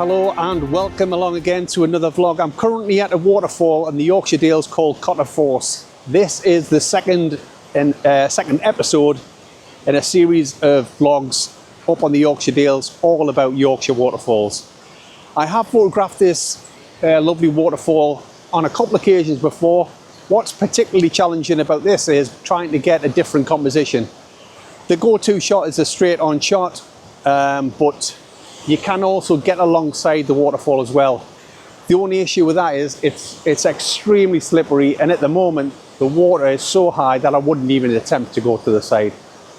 Hello and welcome along again to another vlog. I'm currently at a waterfall in the Yorkshire Dales called Cotter Force. This is the second episode in a series of vlogs up on the Yorkshire Dales all about Yorkshire waterfalls. I have photographed this lovely waterfall on a couple of occasions before. What's particularly challenging about this is trying to get a different composition. The go-to shot is a straight on shot, but you can also get alongside the waterfall as well. The only issue with that is it's extremely slippery, and at the moment the water is so high that I wouldn't even attempt to go to the side.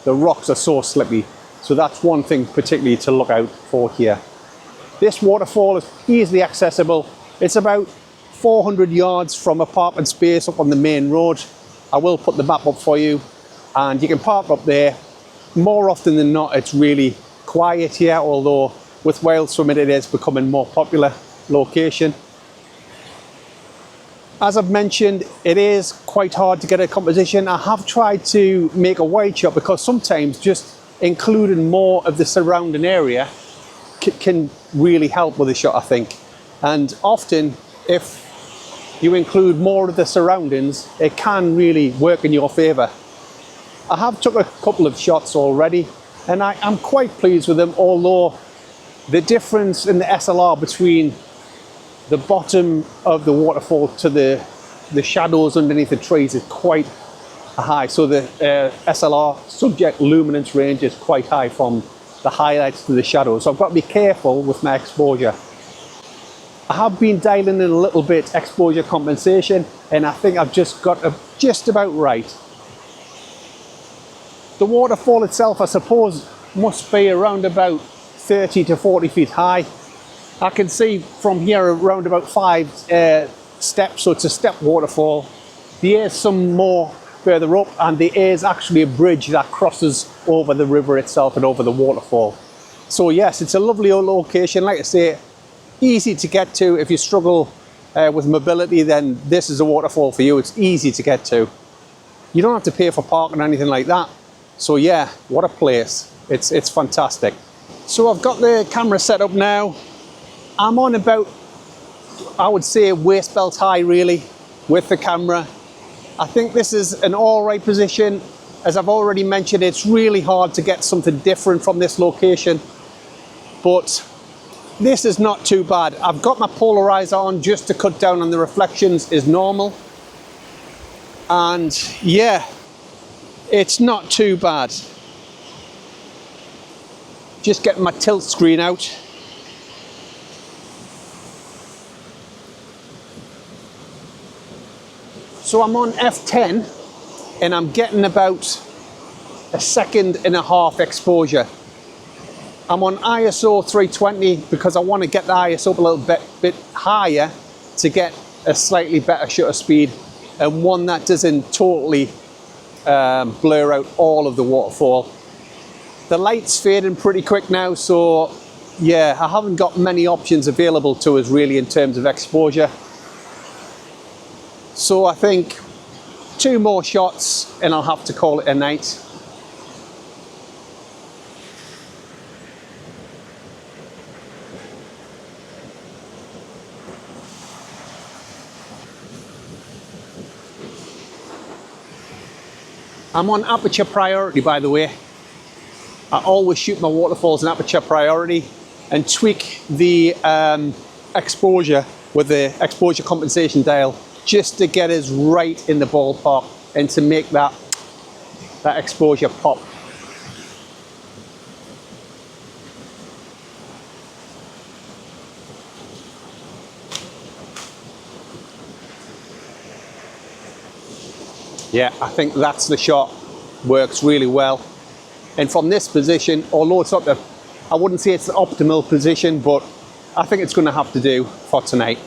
The rocks are so slippy, so that's one thing particularly to look out for here. This waterfall is easily accessible. It's about 400 yards from a parking space up on the main road. I will put the map up for you, and you can park up there. More often than not, it's really quiet here, although with whale swimming it is becoming more popular location. As I've mentioned, it is quite hard to get a composition. I have tried to make a wide shot because sometimes just including more of the surrounding area can really help with a shot, I think. And often if you include more of the surroundings, it can really work in your favour. I have took a couple of shots already and I am quite pleased with them, although the difference in the SLR between the bottom of the waterfall to the shadows underneath the trees is quite high. So the SLR subject luminance range is quite high from the highlights to the shadows. So I've got to be careful with my exposure. I have been dialing in a little bit exposure compensation, and I think I've just got just about right. The waterfall itself, I suppose, must be around about 30 to 40 feet high. I can see from here around about 5 steps, so it's a step waterfall. There is some more further up, and there is actually a bridge that crosses over the river itself and over the waterfall. So yes, it's a lovely old location. Like I say, easy to get to. If you struggle with mobility, then this is a waterfall for you. It's easy to get to. You don't have to pay for parking or anything like that. So yeah, what a place. It's fantastic. So I've got the camera set up now. I'm on about, I would say, waist belt high really with the camera. I think this is an all right position. As I've already mentioned, it's really hard to get something different from this location, but this is not too bad. I've got my polarizer on just to cut down on the reflections is normal. And yeah, it's not too bad. Just getting my tilt screen out. So I'm on f10 and I'm getting about 1.5 seconds exposure. I'm on ISO 320 because I want to get the ISO up a little bit higher to get a slightly better shutter speed, and one that doesn't totally blur out all of the waterfall. The light's fading pretty quick now, so yeah, I haven't got many options available to us really in terms of exposure. So I think 2 more shots and I'll have to call it a night. I'm on aperture priority, by the way. I always shoot my waterfalls in aperture priority and tweak the exposure with the exposure compensation dial just to get us right in the ballpark and to make that exposure pop. Yeah, I think that's the shot. Works really well. And from this position, although it's not I wouldn't say it's the optimal position, but I think it's going to have to do for tonight.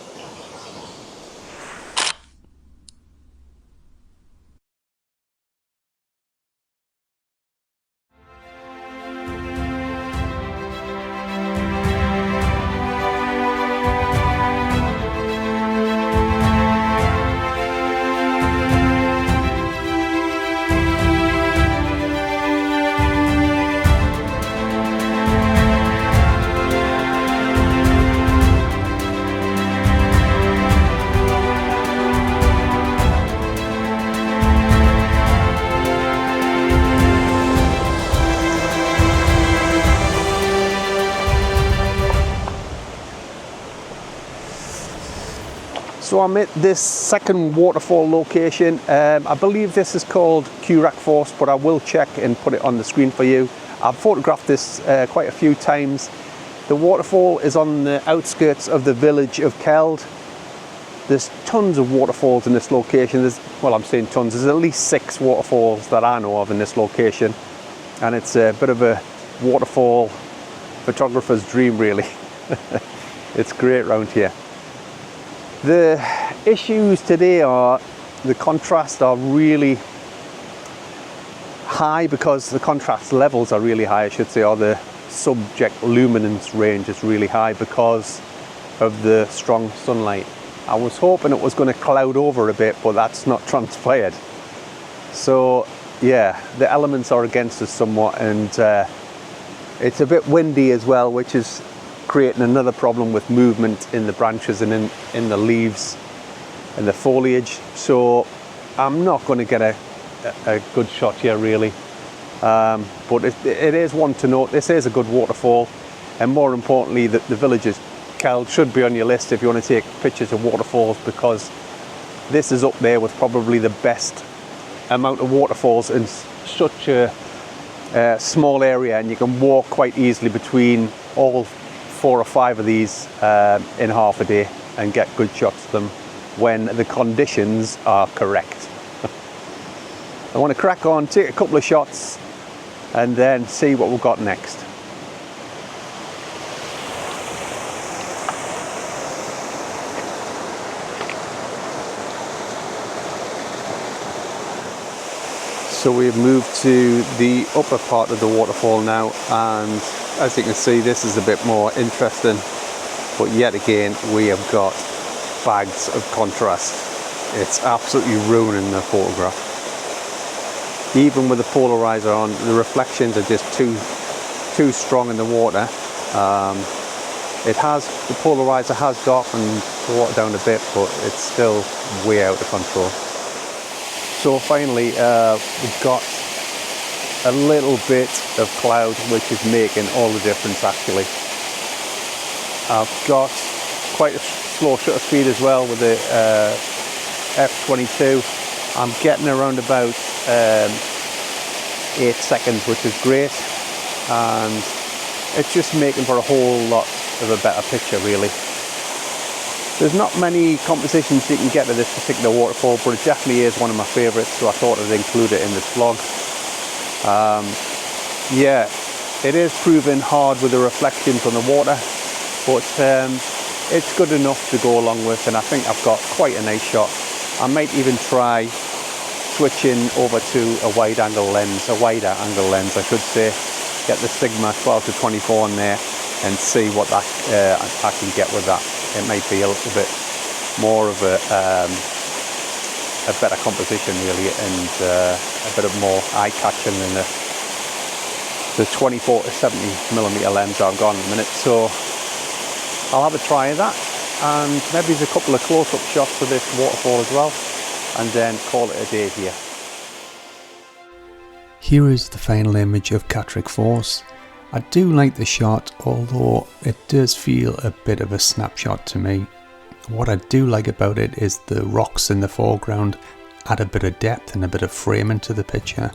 So I'm at this second waterfall location. I believe this is called Cotter Force, but I will check and put it on the screen for you. I've photographed this quite a few times. The waterfall is on the outskirts of the village of Keld. There's tons of waterfalls in this location. Well, I'm saying tons. There's at least 6 waterfalls that I know of in this location. And it's a bit of a waterfall photographer's dream, really. It's great around here. The issues today are the contrast are really high, because the contrast levels are really high, I should say, or the subject luminance range is really high because of the strong sunlight. I was hoping it was going to cloud over a bit, but that's not transpired. So yeah, the elements are against us somewhat, and it's a bit windy as well, which is creating another problem with movement in the branches and in the leaves and the foliage. So I'm not going to get a good shot here, really. But it is one to note. This is a good waterfall, and more importantly, the village's Keld should be on your list if you want to take pictures of waterfalls, because this is up there with probably the best amount of waterfalls in such a small area, and you can walk quite easily between all 4 or 5 of these in half a day and get good shots of them when the conditions are correct. I want to crack on, take a couple of shots, and then see what we've got next. So we've moved to the upper part of the waterfall now, and as you can see, this is a bit more interesting, but yet again we have got bags of contrast. It's absolutely ruining the photograph. Even with the polarizer on, the reflections are just too strong in the water. The polarizer has darkened the water down a bit, but it's still way out of control. So finally, we've got a little bit of cloud, which is making all the difference actually. I've got quite a slow shutter speed as well with the f/22. I'm getting around about 8 seconds, which is great, and it's just making for a whole lot of a better picture, really. There's not many compositions you can get to this particular waterfall, but it definitely is one of my favourites, so I thought I'd include it in this vlog. Yeah, it is proving hard with the reflections on the water, but it's good enough to go along with, and I think I've got quite a nice shot. I might even try switching over to a wider angle lens, I should say. Get the Sigma 12-24 on there and see what that I can get with that. It might be a little bit more of a better composition, really, and a bit of more eye-catching than the 24-70mm lens I've got in a minute. So I'll have a try of that, and maybe there's a couple of close-up shots of this waterfall as well, and then call it a day here. Here is the final image of Cotter Force. I do like the shot, although it does feel a bit of a snapshot to me. What I do like about it is the rocks in the foreground add a bit of depth and a bit of framing to the picture,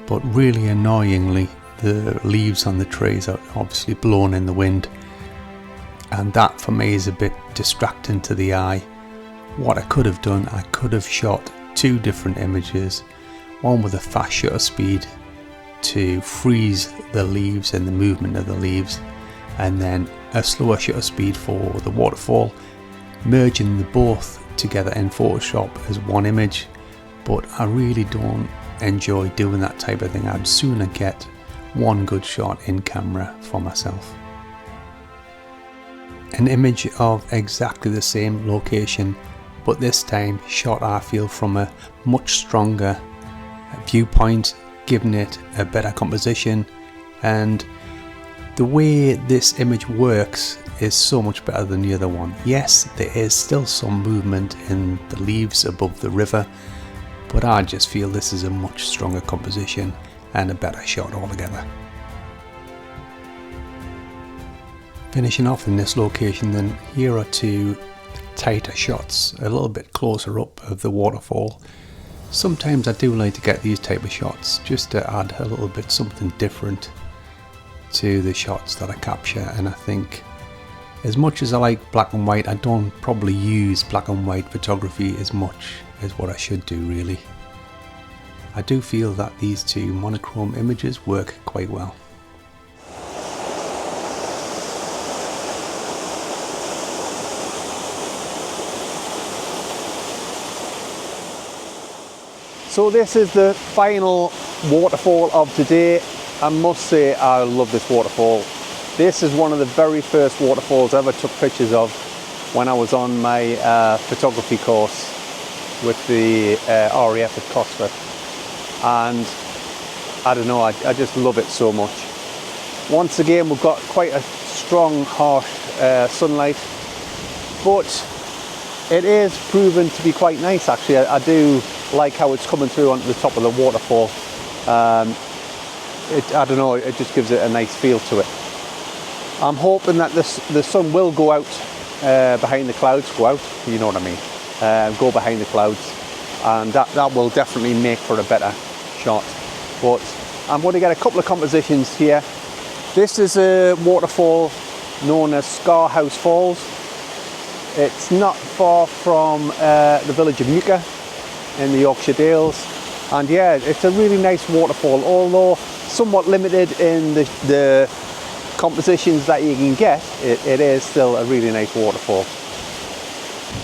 but really annoyingly the leaves on the trees are obviously blown in the wind, and that for me is a bit distracting to the eye. What I could have done, I could have shot 2 different images, one with a fast shutter speed to freeze the leaves and the movement of the leaves, and then a slower shutter speed for the waterfall, merging the both together in Photoshop as one image. But I really don't enjoy doing that type of thing. I'd sooner get one good shot in camera for myself. An image of exactly the same location, but this time shot, I feel, from a much stronger viewpoint, giving it a better composition, and the way this image works is so much better than the other one. Yes, there is still some movement in the leaves above the river, but I just feel this is a much stronger composition and a better shot altogether. Finishing off in this location, then, here are 2 tighter shots, a little bit closer up of the waterfall. Sometimes I do like to get these type of shots just to add a little bit something different to the shots that I capture, and I think as much as I like black and white, I don't probably use black and white photography as much as what I should do really. I do feel that these two monochrome images work quite well. So this is the final waterfall of today. I must say I love this waterfall. This is one of the very first waterfalls I ever took pictures of when I was on my photography course with the RAF at Cotter. And I don't know, I just love it so much. Once again, we've got quite a strong, harsh sunlight, but it is proven to be quite nice actually. I do like how it's coming through onto the top of the waterfall. I don't know, it just gives it a nice feel to it. I'm hoping that the sun will go out behind the clouds, you know what I mean, go behind the clouds, and that will definitely make for a better shot. But I'm going to get a couple of compositions here. This is a waterfall known as Scarr House Falls. It's not far from the village of Mick in the Yorkshire Dales, and yeah, it's a really nice waterfall, although somewhat limited in the compositions that you can get. It is still a really nice waterfall.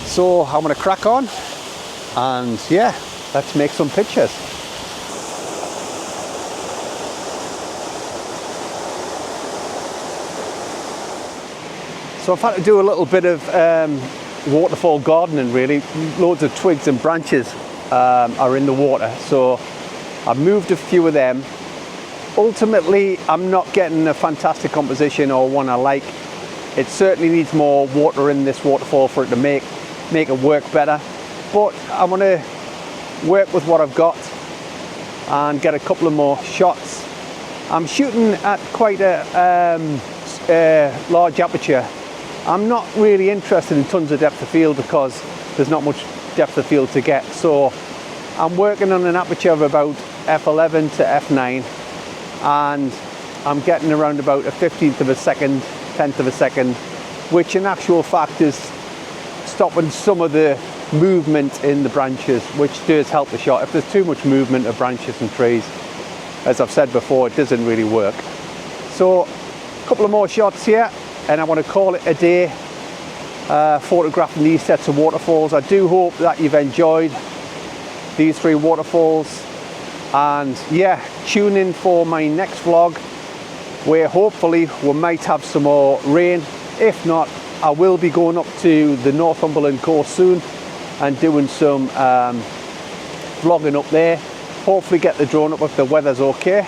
So I'm going to crack on, and yeah, let's make some pictures. So I've had to do a little bit of waterfall gardening really. Loads of twigs and branches are in the water, so I've moved a few of them. Ultimately, I'm not getting a fantastic composition or one I like. It certainly needs more water in this waterfall for it to make it work better, but I'm going to work with what I've got and get a couple of more shots. I'm shooting at quite a large aperture. I'm not really interested in tons of depth of field because there's not much depth of field to get, so I'm working on an aperture of about f11 to f9, and I'm getting around about a 15th of a second, 10th of a second, which in actual fact is stopping some of the movement in the branches, which does help the shot. If there's too much movement of branches and trees, as I've said before, it doesn't really work. So a couple of more shots here, and I want to call it a day photographing these sets of waterfalls. I do hope that you've enjoyed these three waterfalls, and yeah, tune in for my next vlog where hopefully we might have some more rain. If not, I will be going up to the Northumberland coast soon and doing some vlogging up there. Hopefully get the drone up if the weather's okay.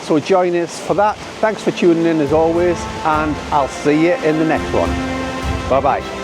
So join us for that. Thanks for tuning in as always, and I'll see you in the next one. Bye bye.